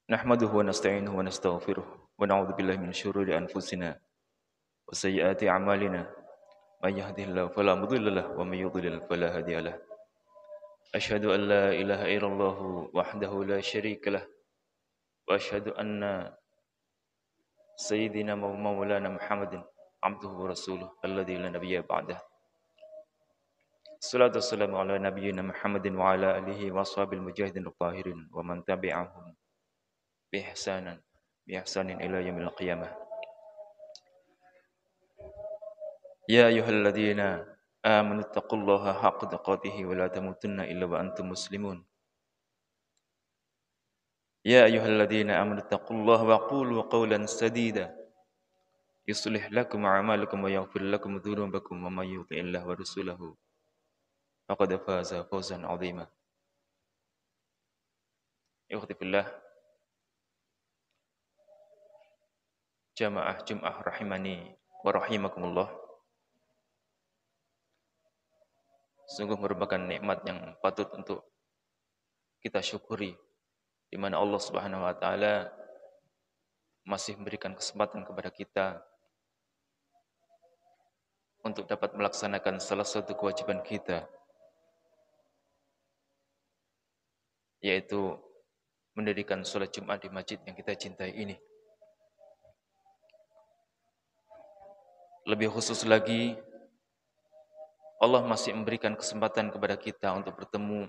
نحمده ونستعينه ونستغفره ونعوذ بالله من شرور أنفسنا وسيئات أعمالنا من يهده الله فلا مضل له ومن يضلل فلا هادي له أشهد أن لا إله إلا الله وحده لا شريك له وأشهد أن سيدنا ومولانا محمد عبده ورسوله الذي لا نبي بعده الصلاة والسلام على نبينا محمد وعلى آله وصحبه المجاهدين الطاهرين ومن تبعهم بإحسان إلى يوم القيامة يا أيها الذين آمنوا اتقوا الله حق تقاته ولا تموتن إلا وأنتم مسلمون يا أيها الذين آمنوا اتقوا الله وقولوا قولا سديدا يصلح لكم أعمالكم ويغفر لكم ذنوبكم ومن يطع الله ورسوله فقد فاز فوزا عظيما إخوتي في الله jamaah Jum'ah rahimani wa rahimakumullah. Sungguh merupakan nikmat yang patut untuk kita syukuri, di mana Allah Subhanahu wa taala masih memberikan kesempatan kepada kita untuk dapat melaksanakan salah satu kewajiban kita, yaitu mendirikan salat Jumat di masjid yang kita cintai ini. Lebih khusus lagi, Allah masih memberikan kesempatan kepada kita untuk bertemu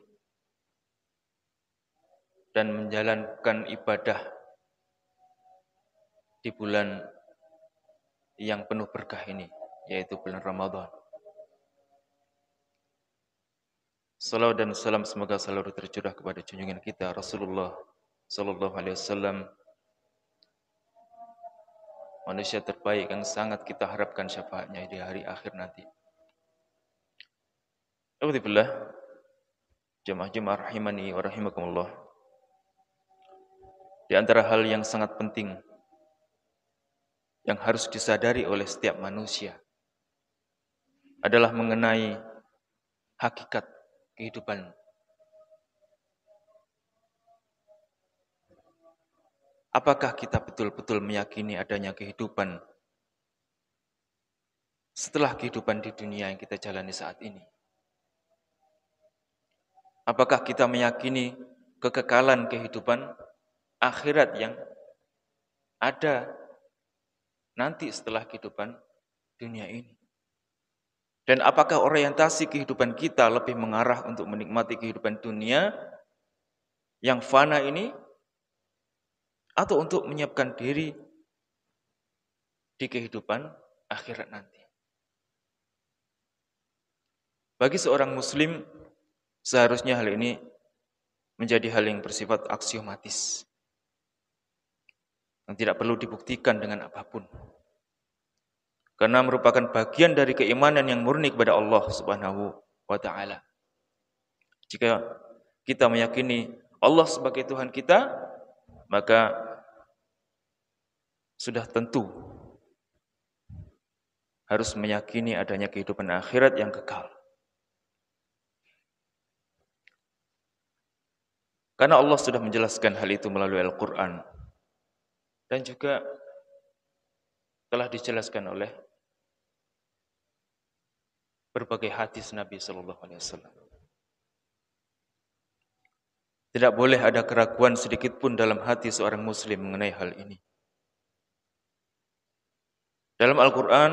dan menjalankan ibadah di bulan yang penuh berkah ini, yaitu bulan Ramadan. Salawat dan salam semoga selalu tercurah kepada junjungan kita Rasulullah sallallahu alaihi wasallam, manusia terbaik yang sangat kita harapkan syafaatnya di hari akhir nanti. Alhamdulillah, jamaah Jumat rahimani wa rahimakumullah. Di antara hal yang sangat penting yang harus disadari oleh setiap manusia adalah mengenai hakikat kehidupan. Apakah kita betul-betul meyakini adanya kehidupan setelah kehidupan di dunia yang kita jalani saat ini? Apakah kita meyakini kekekalan kehidupan akhirat yang ada nanti setelah kehidupan dunia ini? Dan apakah orientasi kehidupan kita lebih mengarah untuk menikmati kehidupan dunia yang fana ini, atau untuk menyiapkan diri di kehidupan akhirat nanti? Bagi seorang muslim, seharusnya hal ini menjadi hal yang bersifat aksiomatis, yang tidak perlu dibuktikan dengan apapun, karena merupakan bagian dari keimanan yang murni kepada Allah Subhanahu wa taala. Jika kita meyakini Allah sebagai Tuhan kita, maka sudah tentu harus meyakini adanya kehidupan akhirat yang kekal. Karena Allah sudah menjelaskan hal itu melalui Al-Quran, dan juga telah dijelaskan oleh berbagai hadis Nabi sallallahu alaihi wasallam. Tidak boleh ada keraguan sedikit pun dalam hati seorang muslim mengenai hal ini. Dalam Al-Quran,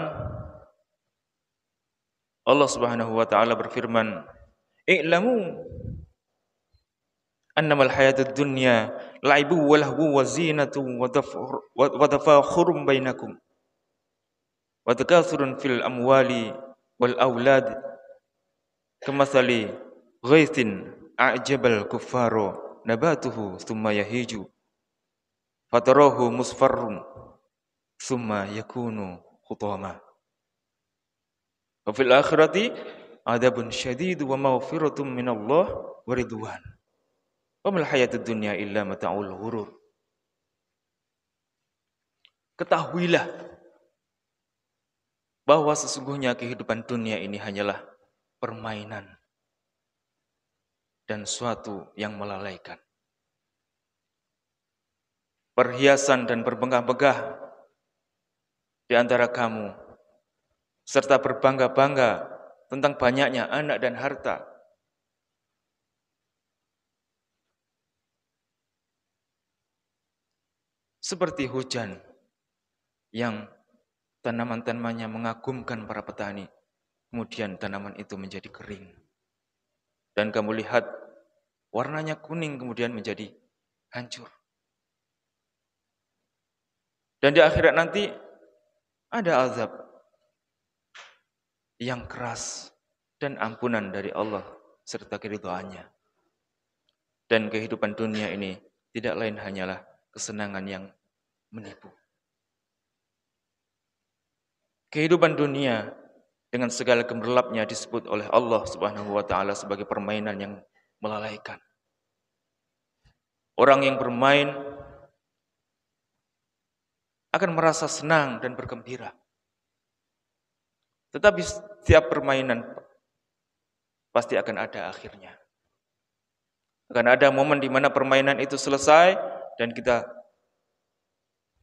Allah Subhanahu wa taala berfirman, "I'lamu annamal hayatud dunya la'ibu wa lahu wa zinatu wa tafakhurun bainakum wa takathurun fil amwali wal aulad kamathali ghaithin a'jabal kuffara nabatuhu thumma yahiju fatarahu musfarrun thumma yakunu hutama wa fil akhirati adabun syadid wa maghfiratun minallah wa ridwan wa mal hayatud dunya illa mata'ul ghurur." Ketahuilah bahwa sesungguhnya kehidupan dunia ini hanyalah permainan dan suatu yang melalaikan. perhiasan dan berbangga-bangga di antara kamu, serta berbangga-bangga tentang banyaknya anak dan harta. Seperti hujan yang tanaman-tanamannya mengagumkan para petani, kemudian tanaman itu menjadi kering. Dan kamu lihat warnanya kuning kemudian menjadi hancur. Dan di akhirat nanti ada azab yang keras dan ampunan dari Allah serta keridhaannya. Dan kehidupan dunia ini tidak lain hanyalah kesenangan yang menipu. Kehidupan dunia dengan segala gemerlapnya disebut oleh Allah Subhanahu wa taala sebagai permainan yang melalaikan. Orang yang bermain akan merasa senang dan bergembira. Tetapi setiap permainan pasti akan ada akhirnya. Akan ada momen di mana permainan itu selesai dan kita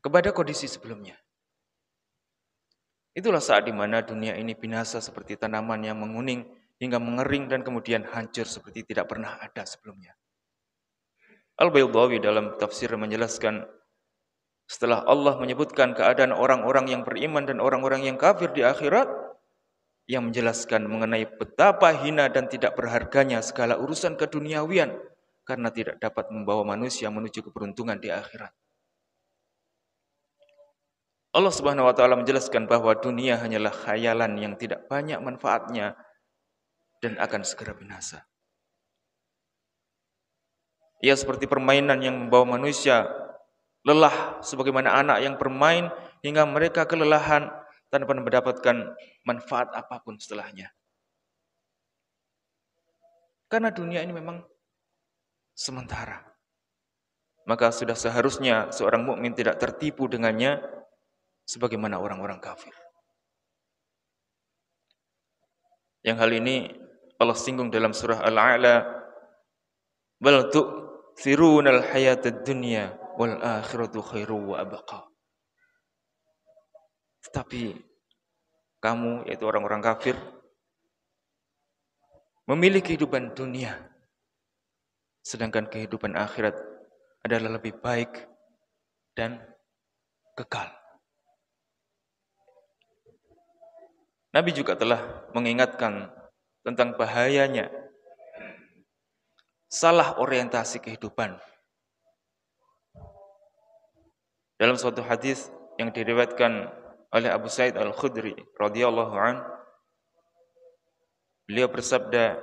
kepada kondisi sebelumnya. Itulah saat di mana dunia ini binasa seperti tanaman yang menguning hingga mengering dan kemudian hancur seperti tidak pernah ada sebelumnya. Al-Baydawi dalam tafsir menjelaskan, setelah Allah menyebutkan keadaan orang-orang yang beriman dan orang-orang yang kafir di akhirat, yang menjelaskan mengenai betapa hina dan tidak berharganya segala urusan keduniawian karena tidak dapat membawa manusia menuju keberuntungan di akhirat. Allah Subhanahu wa taala menjelaskan bahwa dunia hanyalah khayalan yang tidak banyak manfaatnya dan akan segera binasa. Ia seperti permainan yang membawa manusia lelah sebagaimana anak yang bermain hingga mereka kelelahan tanpa mendapatkan manfaat apapun setelahnya. Karena dunia ini memang sementara. Maka sudah seharusnya seorang mukmin tidak tertipu dengannya sebagaimana orang-orang kafir. Yang hal ini Allah singgung dalam surah Al-A'la, bal tu'thirunal hayatad dunya wal akhiratu khairu wa abqa. Tetapi kamu, yaitu orang-orang kafir, memilih kehidupan dunia, sedangkan kehidupan akhirat adalah lebih baik dan kekal. Nabi juga telah mengingatkan tentang bahayanya salah orientasi kehidupan. Dalam suatu hadis yang diriwayatkan oleh Abu Sa'id Al-Khudri radhiyallahu an, beliau bersabda,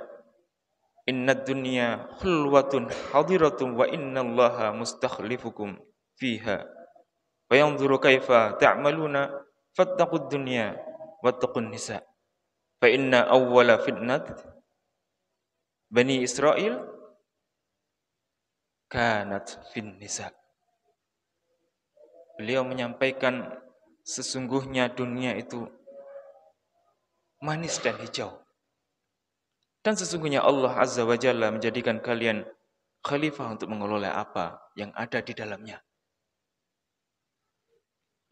"Innad dunya khulwatun hadiratun wa innallaha mustakhlifukum fiha. Fa yanzuru kaifa ta'maluna fattaqud dunya wattaqun nisa. Fa inna awwala fitnat Bani Israil kanat fin nisa." Beliau menyampaikan sesungguhnya dunia itu manis dan hijau. Dan sesungguhnya Allah Azza wa Jalla menjadikan kalian khalifah untuk mengelola apa yang ada di dalamnya.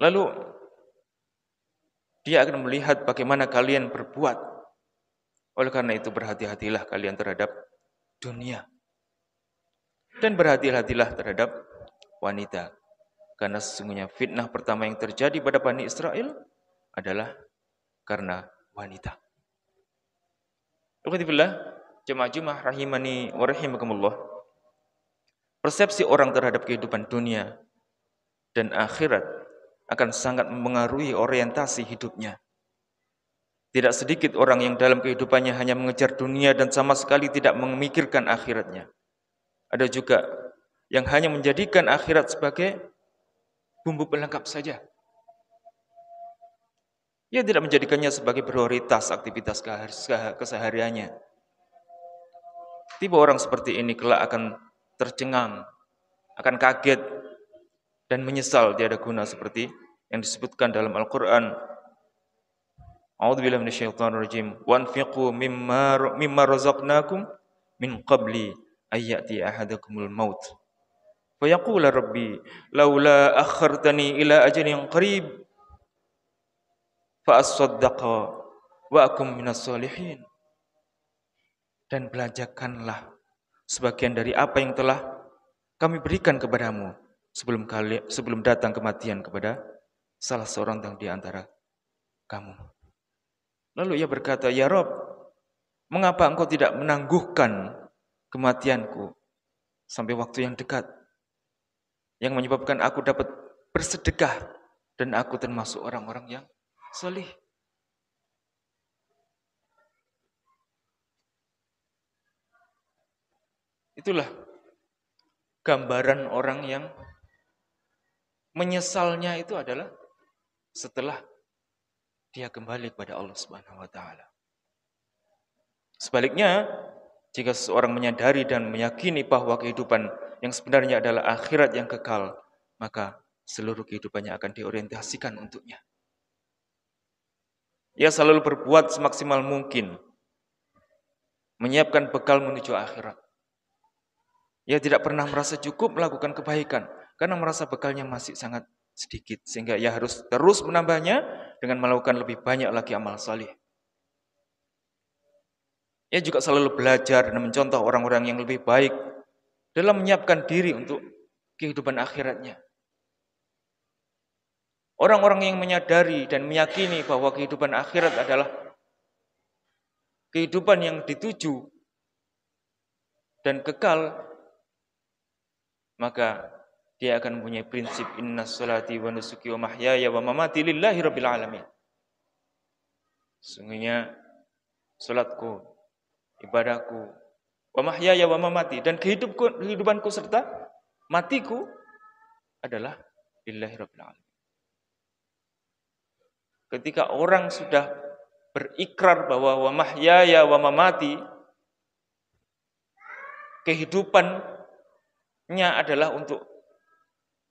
Lalu dia akan melihat bagaimana kalian berbuat. Oleh karena itu berhati-hatilah kalian terhadap dunia. Dan berhati-hatilah terhadap wanita. Karena sesungguhnya fitnah pertama yang terjadi pada Bani Israel adalah karena wanita. Alhamdulillah, jemaah-jemaah rahimani wa rahimakumullah. Persepsi orang terhadap kehidupan dunia dan akhirat akan sangat mempengaruhi orientasi hidupnya. Tidak sedikit orang yang dalam kehidupannya hanya mengejar dunia dan sama sekali tidak memikirkan akhiratnya. Ada juga yang hanya menjadikan akhirat sebagai bumbu pelengkap saja. Ia tidak menjadikannya sebagai prioritas aktivitas kesehariannya. Tipe orang seperti ini kelak akan tercengang, akan kaget, dan menyesal tiada guna seperti yang disebutkan dalam Al-Quran. A'udzubillahi minasyaitonirrajim. Wanfiqu mimma razaqnakum min qabli ayyati ahadakumul maut Fayaqula rabbi laula akhartani ila ajalin qarib fa asaddaqa wa akum minas solihin. Dan belanjakanlah sebagian dari apa yang telah kami berikan kepadamu sebelum datang kematian kepada salah seorang di antara kamu. Lalu ia berkata, ya Rabb, mengapa engkau tidak menangguhkan kematianku sampai waktu yang dekat, yang menyebabkan aku dapat bersedekah dan aku termasuk orang-orang yang salih. Itulah gambaran orang yang menyesalnya itu adalah setelah dia kembali kepada Allah Subhanahu wa taala. Sebaliknya, jika seseorang menyadari dan meyakini bahwa kehidupan yang sebenarnya adalah akhirat yang kekal, maka seluruh kehidupannya akan diorientasikan untuknya. Ia selalu berbuat semaksimal mungkin, menyiapkan bekal menuju akhirat. Ia tidak pernah merasa cukup melakukan kebaikan, karena merasa bekalnya masih sangat sedikit, sehingga ia harus terus menambahnya dengan melakukan lebih banyak lagi amal salih. Ia juga selalu belajar dan mencontoh orang-orang yang lebih baik dalam menyiapkan diri untuk kehidupan akhiratnya. Orang-orang yang menyadari dan meyakini bahwa kehidupan akhirat adalah kehidupan yang dituju dan kekal, maka dia akan mempunyai prinsip innas salati wa nusuki wa mahyaya wa mamati lillahi rabbil alamin. Sungguhnya salatku, ibadahku, wa mahyaya wa mamati, dan kehidupanku serta matiku adalah lillahi rabbil alamin. Ketika orang sudah berikrar bahwa wa mahyaya wa mamati, kehidupannya adalah untuk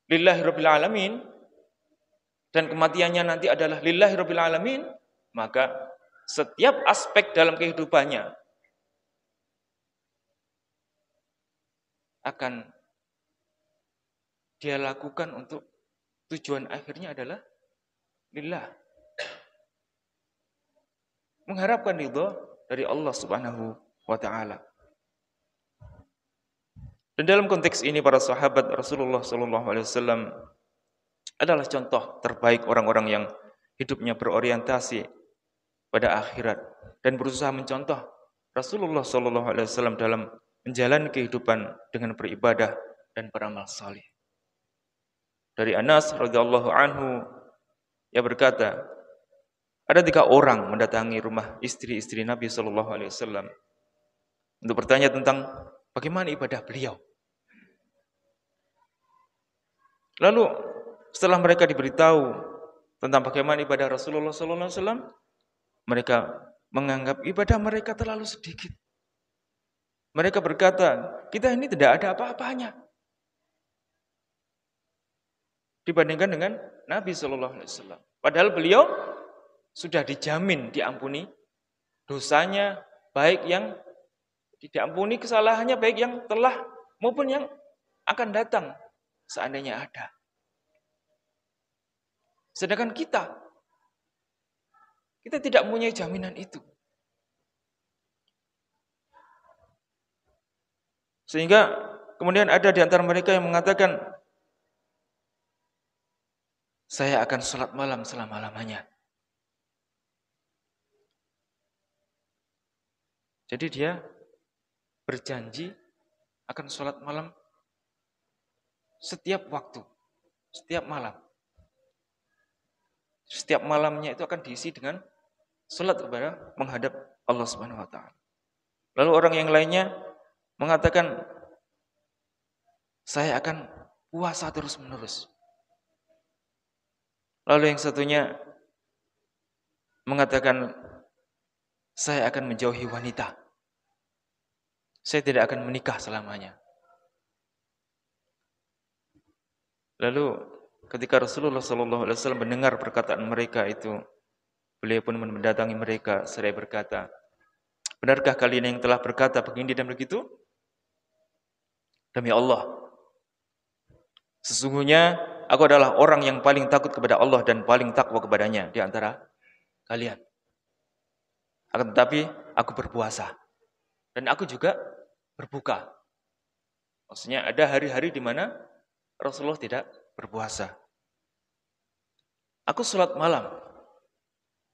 lillahi rabbil alamin dan kematiannya nanti adalah lillahi rabbil alamin, maka setiap aspek dalam kehidupannya akan dia lakukan untuk tujuan akhirnya adalah lillah. Mengharapkan ridha dari Allah Subhanahu wa taala. Dan dalam konteks ini para sahabat Rasulullah sallallahu alaihi wasallam adalah contoh terbaik orang-orang yang hidupnya berorientasi pada akhirat dan berusaha mencontoh Rasulullah sallallahu alaihi wasallam dalam menjalani kehidupan dengan beribadah dan beramal saleh. Dari Anas radhiyallahu anhu, ia berkata, ada 3 orang mendatangi rumah istri-istri Nabi sallallahu alaihi wasallam untuk bertanya tentang bagaimana ibadah beliau. Lalu setelah mereka diberitahu tentang bagaimana ibadah Rasulullah sallallahu alaihi wasallam, mereka menganggap ibadah mereka terlalu sedikit. Mereka berkata, kita ini tidak ada apa-apanya dibandingkan dengan Nabi sallallahu alaihi wasallam. Padahal beliau sudah dijamin diampuni dosanya, baik yang diampuni kesalahannya, baik yang telah maupun yang akan datang seandainya ada. Sedangkan kita tidak mempunyai jaminan itu. Sehingga kemudian ada di antara mereka yang mengatakan, saya akan sholat malam selama-lamanya. Jadi dia berjanji akan sholat malam setiap waktu, setiap malam. Setiap malamnya itu akan diisi dengan sholat kepada menghadap Allah Subhanahu wa taala. Lalu orang yang lainnya mengatakan, saya akan puasa terus-menerus. Lalu yang satunya mengatakan, saya akan menjauhi wanita. Saya tidak akan menikah selamanya. Lalu ketika Rasulullah SAW mendengar perkataan mereka itu, beliau pun mendatangi mereka seraya berkata, benarkah kalian yang telah berkata begini dan begitu? Demi Allah, Sesungguhnya aku adalah orang yang paling takut kepada Allah dan paling takwa kepadanya di antara kalian. Akan tetapi aku berpuasa dan aku juga berbuka. Maksudnya ada hari-hari di mana Rasulullah tidak berpuasa. Aku sholat malam,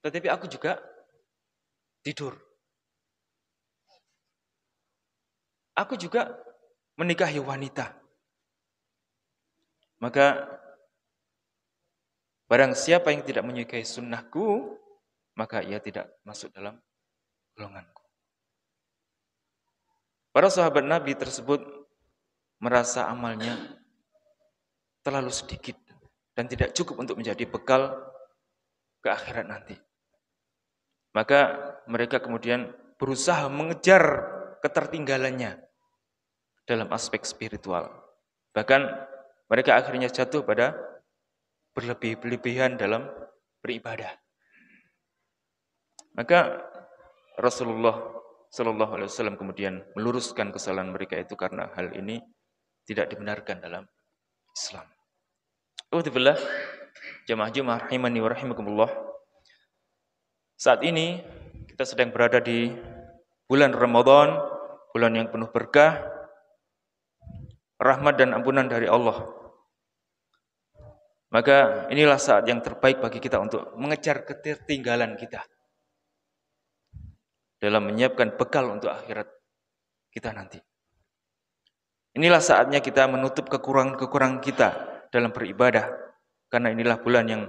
tetapi aku juga tidur. Aku juga menikahi wanita. Maka barang siapa yang tidak menyukai sunnahku, maka ia tidak masuk dalam golonganku. Para sahabat Nabi tersebut merasa amalnya terlalu sedikit dan tidak cukup untuk menjadi bekal ke akhirat nanti. Maka mereka kemudian berusaha mengejar ketertinggalannya dalam aspek spiritual. Bahkan mereka akhirnya jatuh pada berlebih-lebihan dalam beribadah. Maka Rasulullah Shallallahu Alaihi Wasallam kemudian meluruskan kesalahan mereka itu karena hal ini tidak dibenarkan dalam Islam. Alhamdulillah, jamaah rahimani wa rahimakumullah. Saat ini kita sedang berada di bulan Ramadan, bulan yang penuh berkah, rahmat dan ampunan dari Allah. Maka inilah saat yang terbaik bagi kita untuk mengejar ketertinggalan kita dalam menyiapkan bekal untuk akhirat kita nanti. Inilah saatnya kita menutup kekurangan-kekurangan kita dalam beribadah, karena inilah bulan yang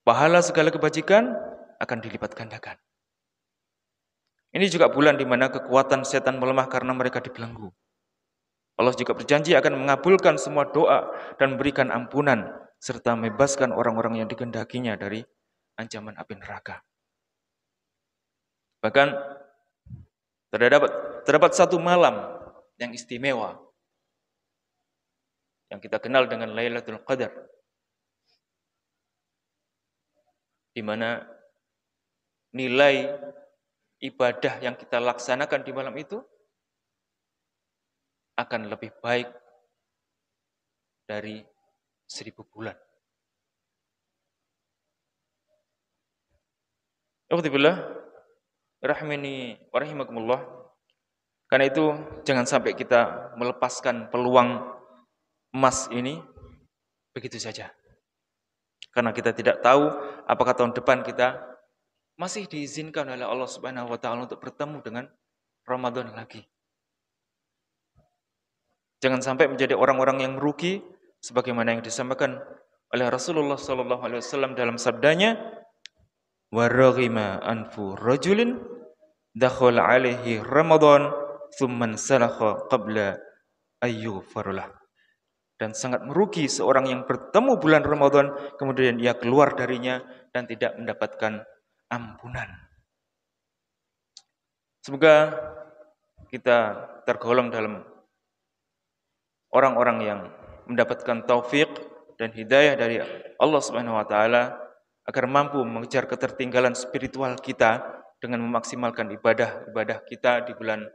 pahala segala kebajikan akan dilipat gandakan. Ini juga bulan di mana kekuatan setan melemah karena mereka dibelenggu. Allah juga berjanji akan mengabulkan semua doa dan memberikan ampunan serta membebaskan orang-orang yang dikehendakinya dari ancaman api neraka. Bahkan terdapat satu malam yang istimewa yang kita kenal dengan Lailatul Qadar, di mana nilai ibadah yang kita laksanakan di malam itu akan lebih baik dari 1000 bulan. Alhamdulillah, rahimani wa rahimakumullah. Karena itu jangan sampai kita melepaskan peluang emas ini begitu saja. Karena kita tidak tahu apakah tahun depan kita masih diizinkan oleh Allah Subhanahu wa taala untuk bertemu dengan Ramadan lagi. Jangan sampai menjadi orang-orang yang merugi sebagaimana yang disampaikan oleh Rasulullah sallallahu alaihi wasallam dalam sabdanya, wa raghima anfu rajulin dakhala alaihi Ramadan thumman salakha qabla ayyughfarlah. Dan sangat merugi seorang yang bertemu bulan Ramadan kemudian ia keluar darinya dan tidak mendapatkan ampunan. Semoga kita tergolong dalam orang-orang yang mendapatkan taufik dan hidayah dari Allah Subhanahu wa taala agar mampu mengejar ketertinggalan spiritual kita dengan memaksimalkan ibadah kita di bulan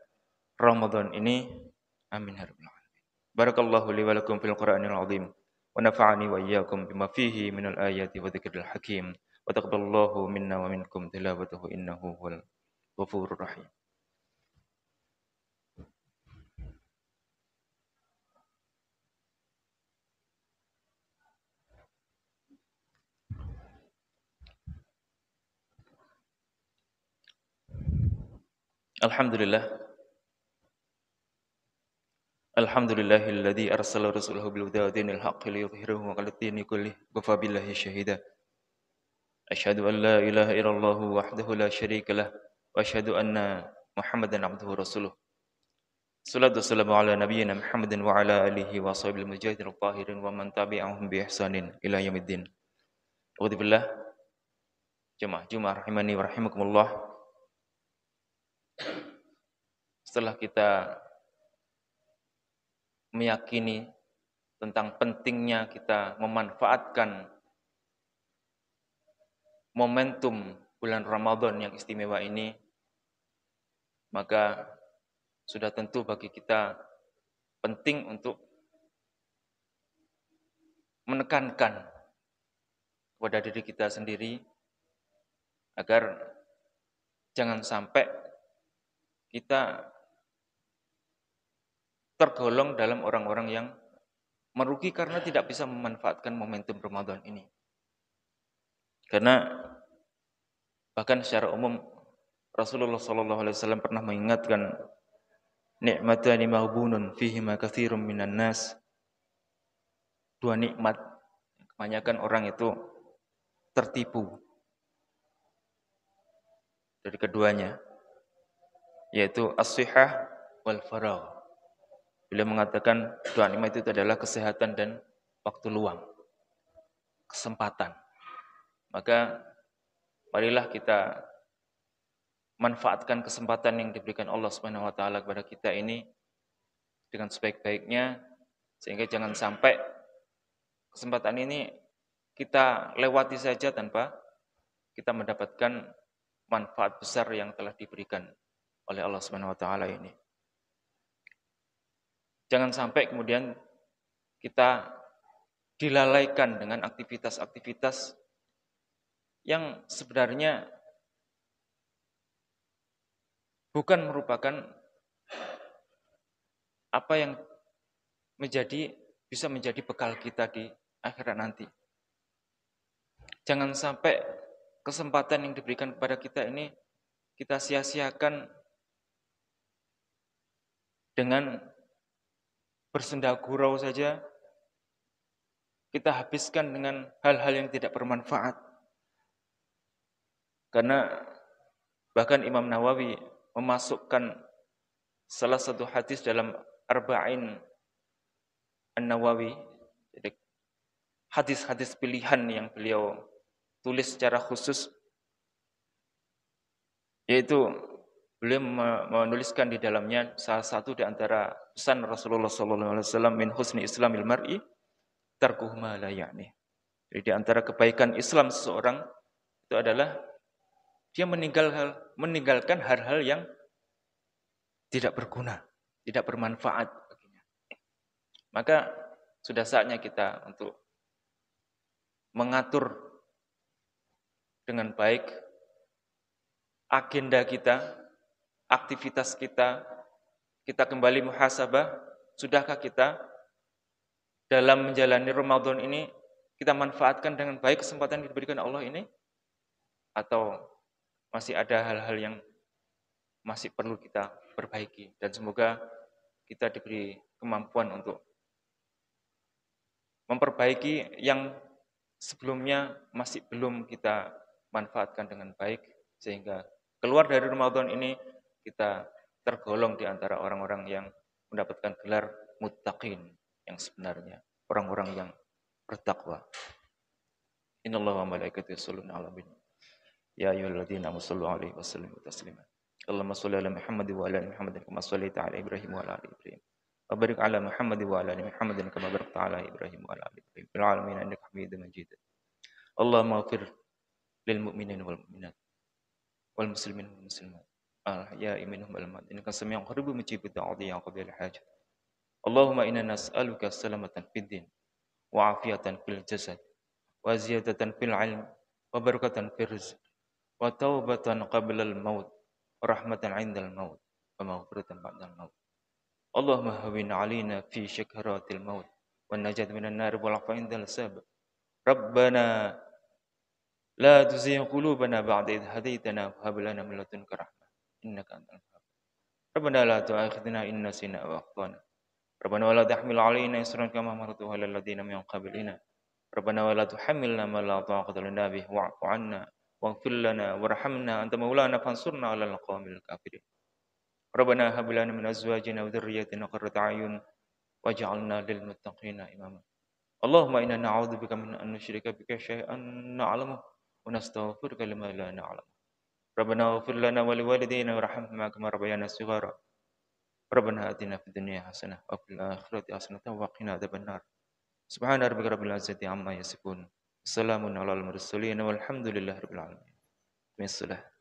Ramadan ini. Amin ya rabbal alamin. Barakallahu li wa lakum fil Qur'anil azim wa nafa'ani wa iyyakum bima fihi minal ayati wa dzikril hakim wa taqabbalallahu minna wa minkum tilawatahu innahu huwal ghafurur rahim. Alhamdulillah. Alhamdulillahilladzi arsala rasulahu bil huda wa dinil haqqi liyudhhirahu 'alad dini kullih wa kafa billahi shahida. Asyhadu an la ilaha illallah wahdahu la syarika lah wa asyhadu anna Muhammadan 'abduhu wa rasuluh. Salatu wassalamu ala nabiyyina Muhammadin wa ala alihi wa sahbihi mujahidin tahirin wa man tabi'ahum bi ihsanin ila yaumiddin. Alhamdulillah. Jemaah rahimani wa rahimakumullah. Setelah kita meyakini tentang pentingnya kita memanfaatkan momentum bulan Ramadan yang istimewa ini, maka sudah tentu bagi kita penting untuk menekankan kepada diri kita sendiri agar jangan sampai kita tergolong dalam orang-orang yang merugi karena tidak bisa memanfaatkan momentum Ramadan ini. Karena bahkan secara umum Rasulullah SAW pernah mengingatkan nikmatani maghbunun fihima katsirun minan nas. Dua nikmat kebanyakan orang itu tertipu dari keduanya, yaitu as-sihah wal faragh. Beliau mengatakan dua nikmat itu adalah kesehatan dan waktu luang, kesempatan. Maka marilah kita manfaatkan kesempatan yang diberikan Allah Subhanahu wa taala kepada kita ini dengan sebaik-baiknya, sehingga jangan sampai kesempatan ini kita lewati saja tanpa kita mendapatkan manfaat besar yang telah diberikan oleh Allah Subhanahu wa taala ini. Jangan sampai kemudian kita dilalaikan dengan aktivitas-aktivitas yang sebenarnya bukan merupakan apa yang bisa menjadi bekal kita di akhirat nanti. Jangan sampai kesempatan yang diberikan kepada kita ini kita sia-siakan dengan bersenda gurau saja, kita habiskan dengan hal-hal yang tidak bermanfaat. Karena bahkan Imam Nawawi memasukkan salah satu hadis dalam Arba'in An-Nawawi, jadi hadis-hadis pilihan yang beliau tulis secara khusus, yaitu beliau menuliskan di dalamnya salah satu di antara pesan Rasulullah SAW, min husni islamil mar'i tarkuhu ma la ya'ni. Jadi di antara kebaikan Islam seseorang itu adalah dia meninggalkan hal-hal yang tidak berguna, tidak bermanfaat baginya. Maka sudah saatnya kita untuk mengatur dengan baik agenda kita, aktivitas kita kembali muhasabah, sudahkah kita dalam menjalani Ramadan ini kita manfaatkan dengan baik kesempatan yang diberikan Allah ini? Atau masih ada hal-hal yang masih perlu kita perbaiki? Dan semoga kita diberi kemampuan untuk memperbaiki yang sebelumnya masih belum kita manfaatkan dengan baik, sehingga keluar dari Ramadan ini kita tergolong di antara orang-orang yang mendapatkan gelar muttaqin yang sebenarnya, orang-orang yang bertakwa. Innallaha wa malaikatahu yusholluna 'alan nabi. Ya ayyuhalladzina amanu shallu 'alaihi wa sallimu taslima. Allahumma shalli 'ala Muhammad wa 'ala ali Muhammad kama shallaita 'ala Ibrahim wa 'ala ali Ibrahim. Wa barik 'ala Muhammad wa 'ala ali Muhammad kama barakta 'ala Ibrahim wa 'ala ali Ibrahim fil 'alamin innaka Hamidum Majid. Allahumma ighfir lil mu'minina wal mu'minat wal muslimin wal muslimat al-ahya'i minhum wal amwat innaka samii'un qaribun mujibud da'wati ya qadiyal hajat. Allahumma inna nas'aluka salamatan fid din wa 'afiyatan fil jasad wa ziyadatan fil 'ilm wa barakatan fil rizq wa taubatan qabla al-maut wa rahmatan 'indal maut wa maghfiratan ba'dal maut. Allahumma hawwin 'alaina fi syakaratil maut wan najat minan nar wal 'afwa 'indal hisab. Rabbana la tuzigh qulubana ba'da idh hadaytana wa hab lana min ladunka rahmah innaka antal wahhab. Rabbana la tu'akhidhna in nasina aw akhtana. Rabbana wa la tahmil 'alaina isran kama hamaltahu 'alal ladzina min qablina. Rabbana wa la tuhammilna ma la taqata lana bihi wa'fu 'anna waghfir lana warhamna anta maulana fansurna 'alal qawmil kafirin. Rabbana hab lana min azwajina wa dhurriyyatina qurrata a'yun waj'alna lil muttaqina imama. Allahumma inna na'udzubika min an nusyrika bika syai'an na'lamu wa nastaghfiruka lima la na'lam. Rabbana ighfir lana wa liwalidayna warhamhuma kama rabbayana shighara. Rabbana atina fid dunya hasanah wa fil akhirati hasanah wa qina adzabannar. Subhana rabbika rabbil izzati amma yasifun. Wassalamun alal mursalin walhamdulillahi rabbil alamin. Bismillah.